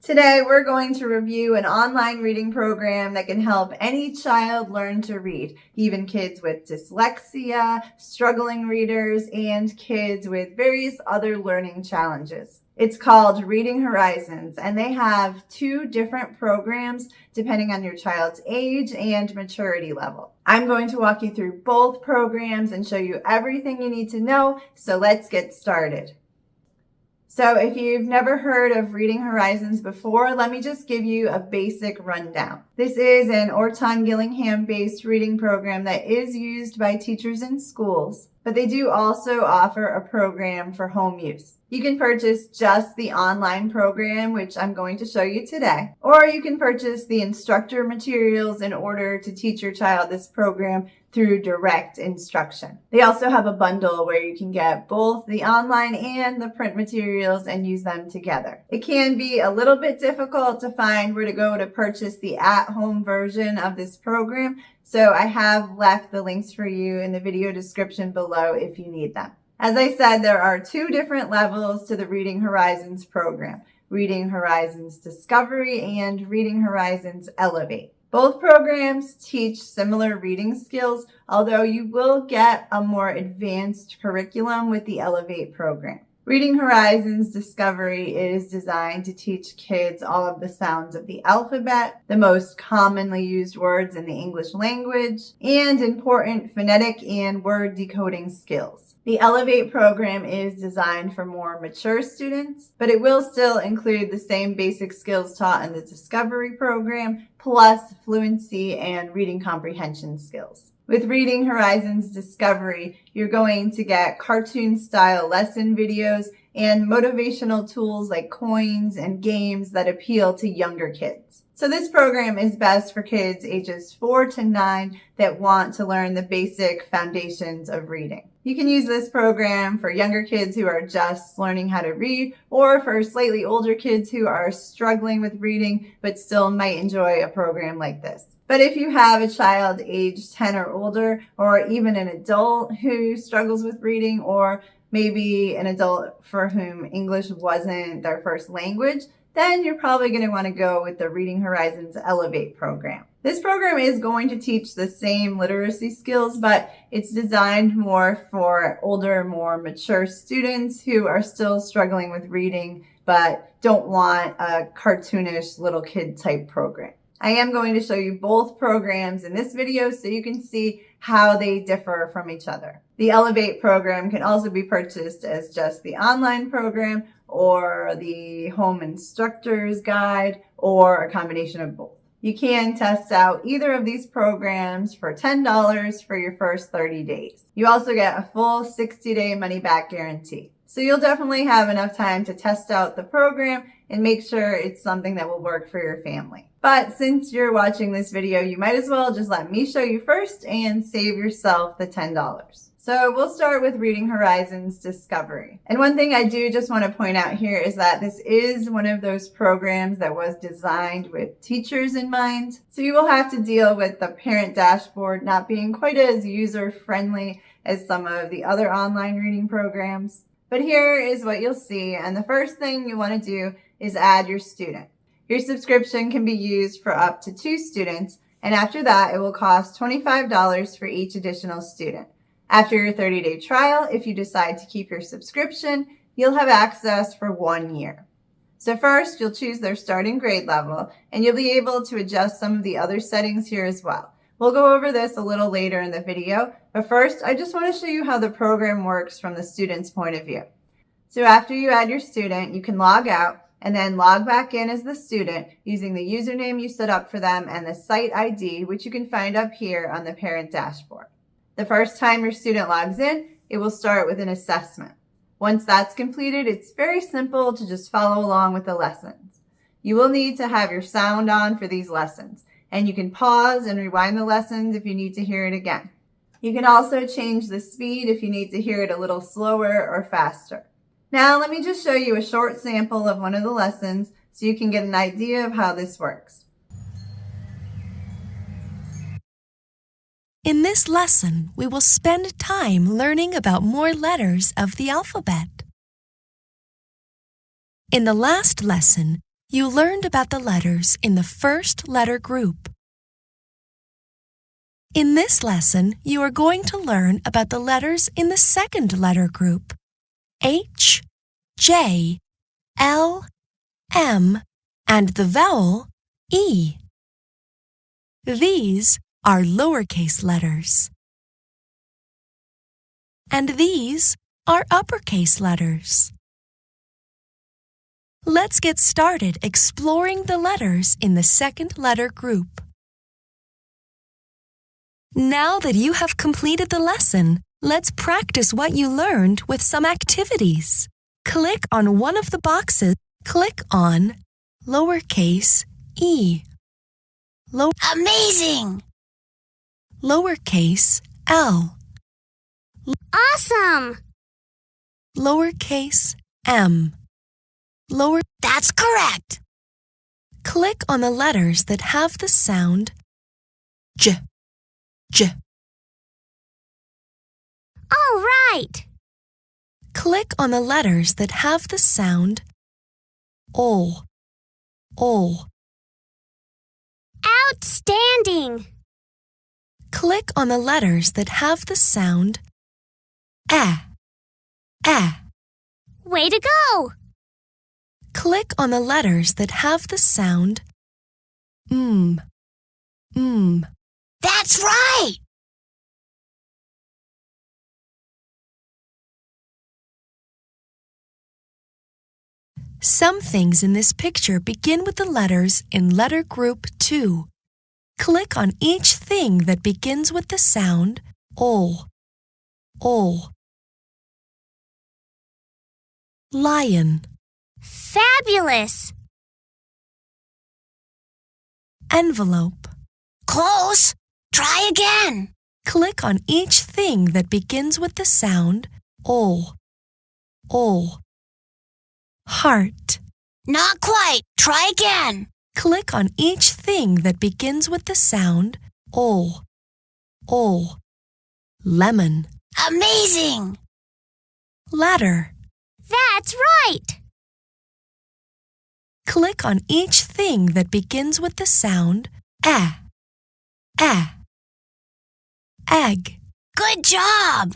Today, we're going to review an online reading program that can help any child learn to read, even kids with dyslexia, struggling readers, and kids with various other learning challenges. It's called Reading Horizons, and they have 2 different programs depending on your child's age and maturity level. I'm going to walk you through both programs and show you everything you need to know, so let's get started. So if you've never heard of Reading Horizons before, let me just give you a basic rundown. This is an Orton Gillingham-based reading program that is used by teachers in schools, but they do also offer a program for home use. You can purchase just the online program, which I'm going to show you today, or you can purchase the instructor materials in order to teach your child this program through direct instruction. They also have a bundle where you can get both the online and the print materials and use them together. It can be a little bit difficult to find where to go to purchase the at-home version of this program, so I have left the links for you in the video description below if you need them. As I said, there are 2 different levels to the Reading Horizons program: Reading Horizons Discovery and Reading Horizons Elevate. Both programs teach similar reading skills, although you will get a more advanced curriculum with the Elevate program. Reading Horizons Discovery is designed to teach kids all of the sounds of the alphabet, the most commonly used words in the English language, and important phonetic and word decoding skills. The Elevate program is designed for more mature students, but it will still include the same basic skills taught in the Discovery program, plus fluency and reading comprehension skills. With Reading Horizons Discovery, you're going to get cartoon-style lesson videos and motivational tools like coins and games that appeal to younger kids. So this program is best for kids ages 4 to 9 that want to learn the basic foundations of reading. You can use this program for younger kids who are just learning how to read, or for slightly older kids who are struggling with reading but still might enjoy a program like this. But if you have a child aged 10 or older, or even an adult who struggles with reading, or maybe an adult for whom English wasn't their first language, then you're probably going to want to go with the Reading Horizons Elevate program. This program is going to teach the same literacy skills, but it's designed more for older, more mature students who are still struggling with reading, but don't want a cartoonish little kid type program. I am going to show you both programs in this video so you can see how they differ from each other. The Elevate program can also be purchased as just the online program, or the home instructor's guide, or a combination of both. You can test out either of these programs for $10 for your first 30 days. You also get a full 60-day money-back guarantee. So you'll definitely have enough time to test out the program and make sure it's something that will work for your family. But since you're watching this video, you might as well just let me show you first and save yourself the $10. So we'll start with Reading Horizons Discovery. And one thing I do just want to point out here is that this is one of those programs that was designed with teachers in mind. So you will have to deal with the parent dashboard not being quite as user-friendly as some of the other online reading programs. But here is what you'll see, and the first thing you want to do is add your student. Your subscription can be used for up to 2 students, and after that it will cost $25 for each additional student. After your 30-day trial, if you decide to keep your subscription, you'll have access for 1 year. So first, you'll choose their starting grade level, and you'll be able to adjust some of the other settings here as well. We'll go over this a little later in the video, but first, I just want to show you how the program works from the student's point of view. So after you add your student, you can log out and then log back in as the student using the username you set up for them and the site ID, which you can find up here on the parent dashboard. The first time your student logs in, it will start with an assessment. Once that's completed, it's very simple to just follow along with the lessons. You will need to have your sound on for these lessons, and you can pause and rewind the lessons if you need to hear it again. You can also change the speed if you need to hear it a little slower or faster. Now let me just show you a short sample of one of the lessons so you can get an idea of how this works. In this lesson, we will spend time learning about more letters of the alphabet. In the last lesson, you learned about the letters in the first letter group. In this lesson, you are going to learn about the letters in the second letter group, H, J, L, M, and the vowel E. These are lowercase letters. And these are uppercase letters. Let's get started exploring the letters in the second letter group. Now that you have completed the lesson, let's practice what you learned with some activities. Click on one of the boxes. Click on lowercase e. Amazing! Lowercase l. Awesome! Lowercase m. That's correct! Click on the letters that have the sound j, j. All right! Click on the letters that have the sound o, o. Outstanding! Click on the letters that have the sound eh, eh. Way to go! Click on the letters that have the sound mm. That's right! Some things in this picture begin with the letters in letter group 2. Click on each thing that begins with the sound o, o. Lion. Fabulous! Envelope. Close! Try again! Click on each thing that begins with the sound o, o. Heart. Not quite. Try again. Click on each thing that begins with the sound o, o. Lemon. Amazing! Ladder. That's right! Click on each thing that begins with the sound eh, eh. Egg. Good job!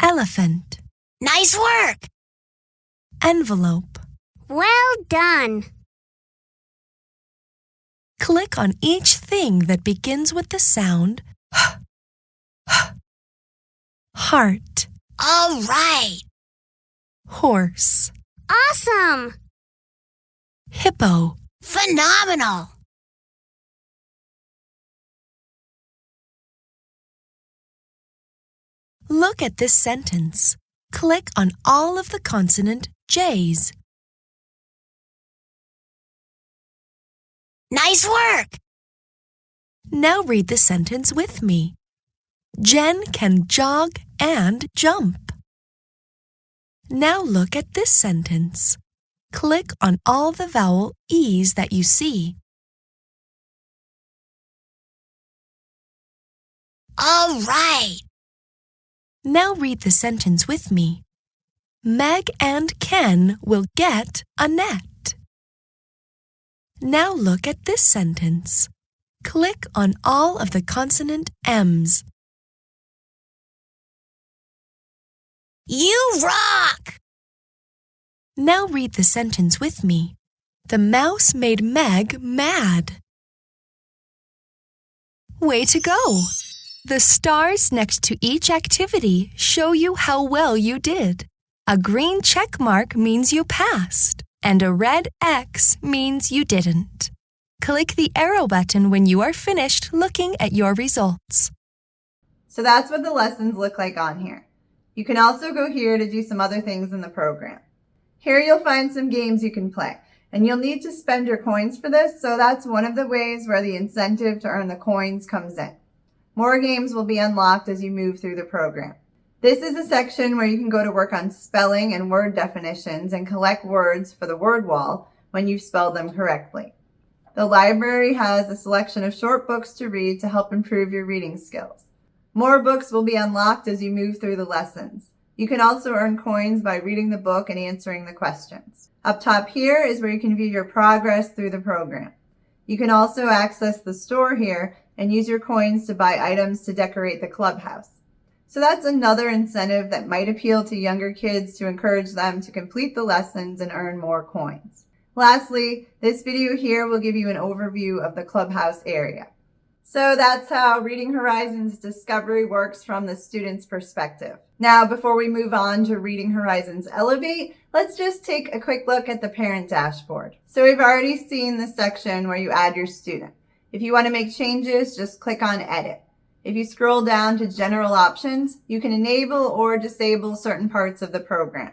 Elephant. Nice work! Envelope. Well done! Click on each thing that begins with the sound heart. All right! Horse. Awesome! Hippo. Phenomenal! Look at this sentence. Click on all of the consonant J's. Nice work! Now read the sentence with me. Jen can jog and jump. Now look at this sentence. Click on all the vowel E's that you see. All right! Now read the sentence with me. Meg and Ken will get a net. Now look at this sentence. Click on all of the consonant M's. You rock! Now read the sentence with me. The mouse made Meg mad. Way to go! The stars next to each activity show you how well you did. A green check mark means you passed, and a red X means you didn't. Click the arrow button when you are finished looking at your results. So that's what the lessons look like on here. You can also go here to do some other things in the program. Here you'll find some games you can play, and you'll need to spend your coins for this, so that's one of the ways where the incentive to earn the coins comes in. More games will be unlocked as you move through the program. This is a section where you can go to work on spelling and word definitions and collect words for the word wall when you've spelled them correctly. The library has a selection of short books to read to help improve your reading skills. More books will be unlocked as you move through the lessons. You can also earn coins by reading the book and answering the questions. Up top here is where you can view your progress through the program. You can also access the store here and use your coins to buy items to decorate the clubhouse. So that's another incentive that might appeal to younger kids to encourage them to complete the lessons and earn more coins. Lastly, this video here will give you an overview of the clubhouse area. So that's how Reading Horizons Discovery works from the student's perspective. Now, before we move on to Reading Horizons Elevate, let's just take a quick look at the parent dashboard. So we've already seen the section where you add your student. If you want to make changes, just click on Edit. If you scroll down to General Options, you can enable or disable certain parts of the program.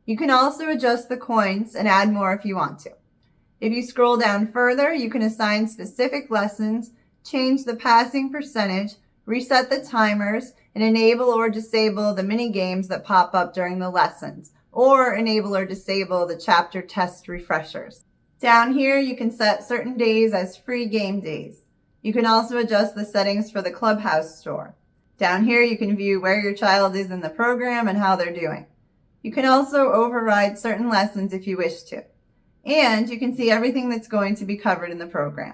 You can also adjust the coins and add more if you want to. If you scroll down further, you can assign specific lessons, change the passing percentage, reset the timers, and enable or disable the mini games that pop up during the lessons, or enable or disable the chapter test refreshers. Down here, you can set certain days as free game days. You can also adjust the settings for the Clubhouse store. Down here, you can view where your child is in the program and how they're doing. You can also override certain lessons if you wish to. And you can see everything that's going to be covered in the program.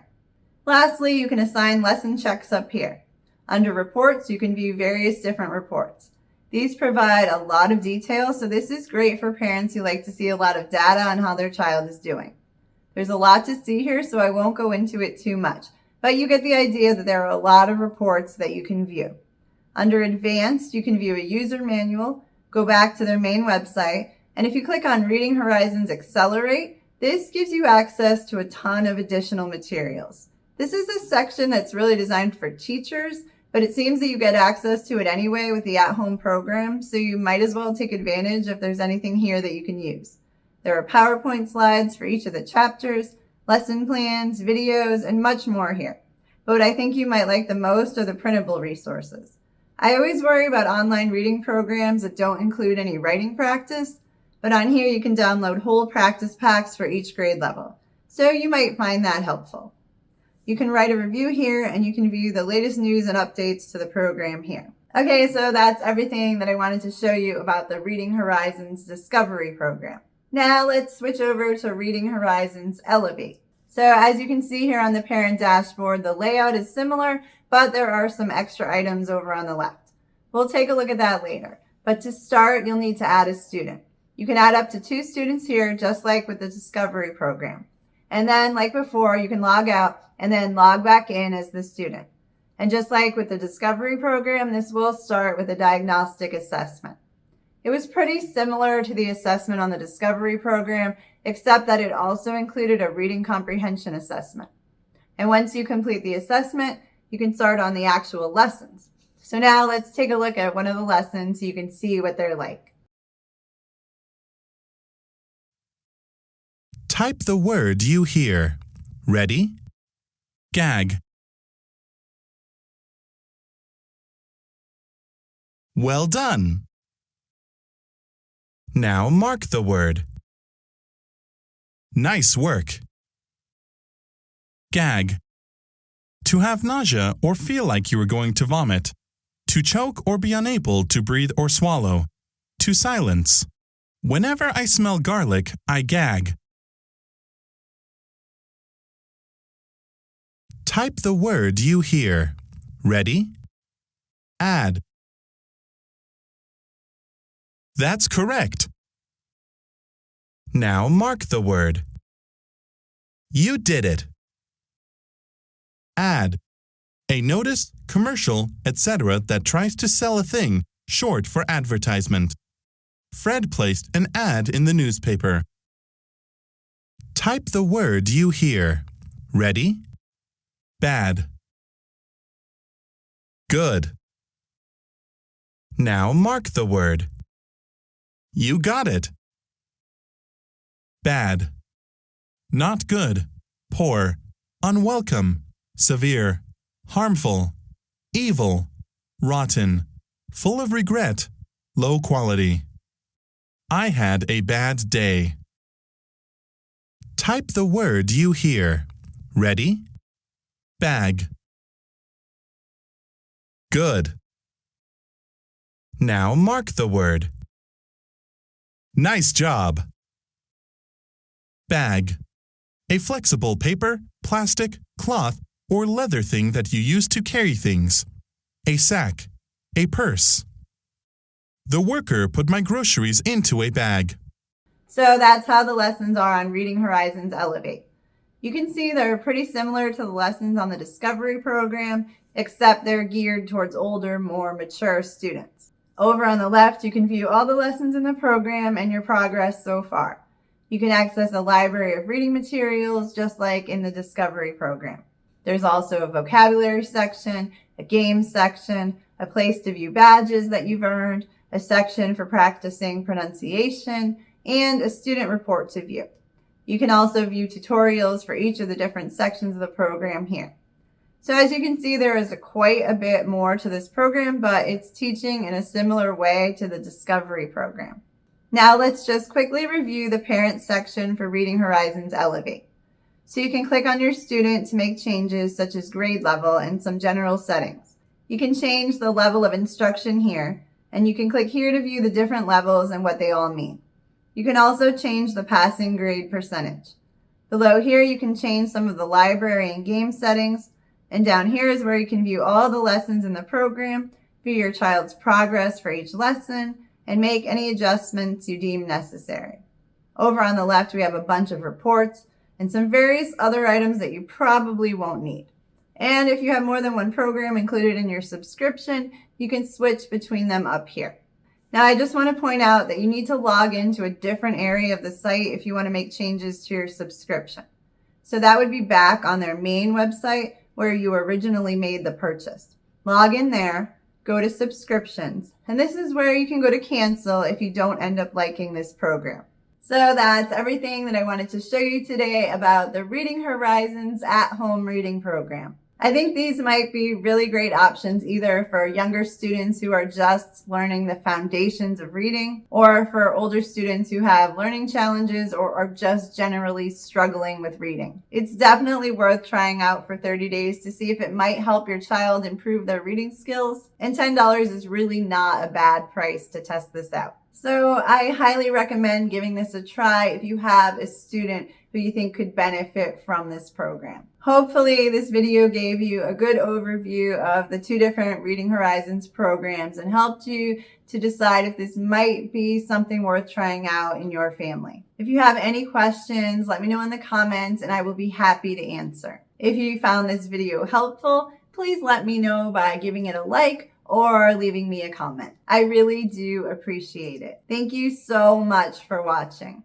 Lastly, you can assign lesson checks up here. Under Reports, you can view various different reports. These provide a lot of detail, so this is great for parents who like to see a lot of data on how their child is doing. There's a lot to see here, so I won't go into it too much, but you get the idea that there are a lot of reports that you can view. Under Advanced, you can view a user manual, go back to their main website, and if you click on Reading Horizons Accelerate, this gives you access to a ton of additional materials. This is a section that's really designed for teachers, but it seems that you get access to it anyway with the at-home program, so you might as well take advantage if there's anything here that you can use. There are PowerPoint slides for each of the chapters, lesson plans, videos, and much more here. But what I think you might like the most are the printable resources. I always worry about online reading programs that don't include any writing practice, but on here you can download whole practice packs for each grade level, so you might find that helpful. You can write a review here, and you can view the latest news and updates to the program here. Okay, so that's everything that I wanted to show you about the Reading Horizons Discovery program. Now let's switch over to Reading Horizons Elevate. So as you can see here on the parent dashboard, the layout is similar, but there are some extra items over on the left. We'll take a look at that later. But to start, you'll need to add a student. You can add up to 2 students here, just like with the Discovery program. And then, like before, you can log out and then log back in as the student. And just like with the Discovery program, this will start with a diagnostic assessment. It was pretty similar to the assessment on the Discovery program, except that it also included a reading comprehension assessment. And once you complete the assessment, you can start on the actual lessons. So now let's take a look at one of the lessons so you can see what they're like. Type the word you hear. Ready? Gag. Well done. Now mark the word. Nice work. Gag. To have nausea or feel like you are going to vomit. To choke or be unable to breathe or swallow. To silence. Whenever I smell garlic, I gag. Type the word you hear. Ready? Add. That's correct. Now mark the word. You did it. Ad. A notice, commercial, etc. that tries to sell a thing, short for advertisement. Fred placed an ad in the newspaper. Type the word you hear. Ready? Bad. Good. Now mark the word. You got it. Bad. Not good. Poor. Unwelcome. Severe. Harmful. Evil. Rotten. Full of regret. Low quality. I had a bad day. Type the word you hear. Ready? Bag. Good. Now mark the word. Nice job! Bag. A flexible paper, plastic, cloth, or leather thing that you use to carry things. A sack. A purse. The worker put my groceries into a bag. So that's how the lessons are on Reading Horizons Elevate. You can see they're pretty similar to the lessons on the Discovery program, except they're geared towards older, more mature students. Over on the left, you can view all the lessons in the program and your progress so far. You can access a library of reading materials just like in the Discovery program. There's also a vocabulary section, a games section, a place to view badges that you've earned, a section for practicing pronunciation, and a student report to view. You can also view tutorials for each of the different sections of the program here. So as you can see, there is quite a bit more to this program, but it's teaching in a similar way to the Discovery program. Now let's just quickly review the Parents section for Reading Horizons Elevate. So you can click on your student to make changes such as grade level and some general settings. You can change the level of instruction here, and you can click here to view the different levels and what they all mean. You can also change the passing grade percentage. Below here, you can change some of the library and game settings, and down here is where you can view all the lessons in the program, view your child's progress for each lesson, and make any adjustments you deem necessary. Over on the left, we have a bunch of reports and some various other items that you probably won't need. And if you have more than one program included in your subscription, you can switch between them up here. Now, I just want to point out that you need to log into a different area of the site if you want to make changes to your subscription. So that would be back on their main website where you originally made the purchase. Log in there, go to subscriptions, and this is where you can go to cancel if you don't end up liking this program. So that's everything that I wanted to show you today about the Reading Horizons at-home reading program. I think these might be really great options either for younger students who are just learning the foundations of reading, or for older students who have learning challenges or are just generally struggling with reading. It's definitely worth trying out for 30 days to see if it might help your child improve their reading skills, and $10 is really not a bad price to test this out. So I highly recommend giving this a try if you have a student who you think could benefit from this program. Hopefully this video gave you a good overview of the two different Reading Horizons programs and helped you to decide if this might be something worth trying out in your family. If you have any questions, let me know in the comments and I will be happy to answer. If you found this video helpful, please let me know by giving it a like or leaving me a comment. I really do appreciate it. Thank you so much for watching.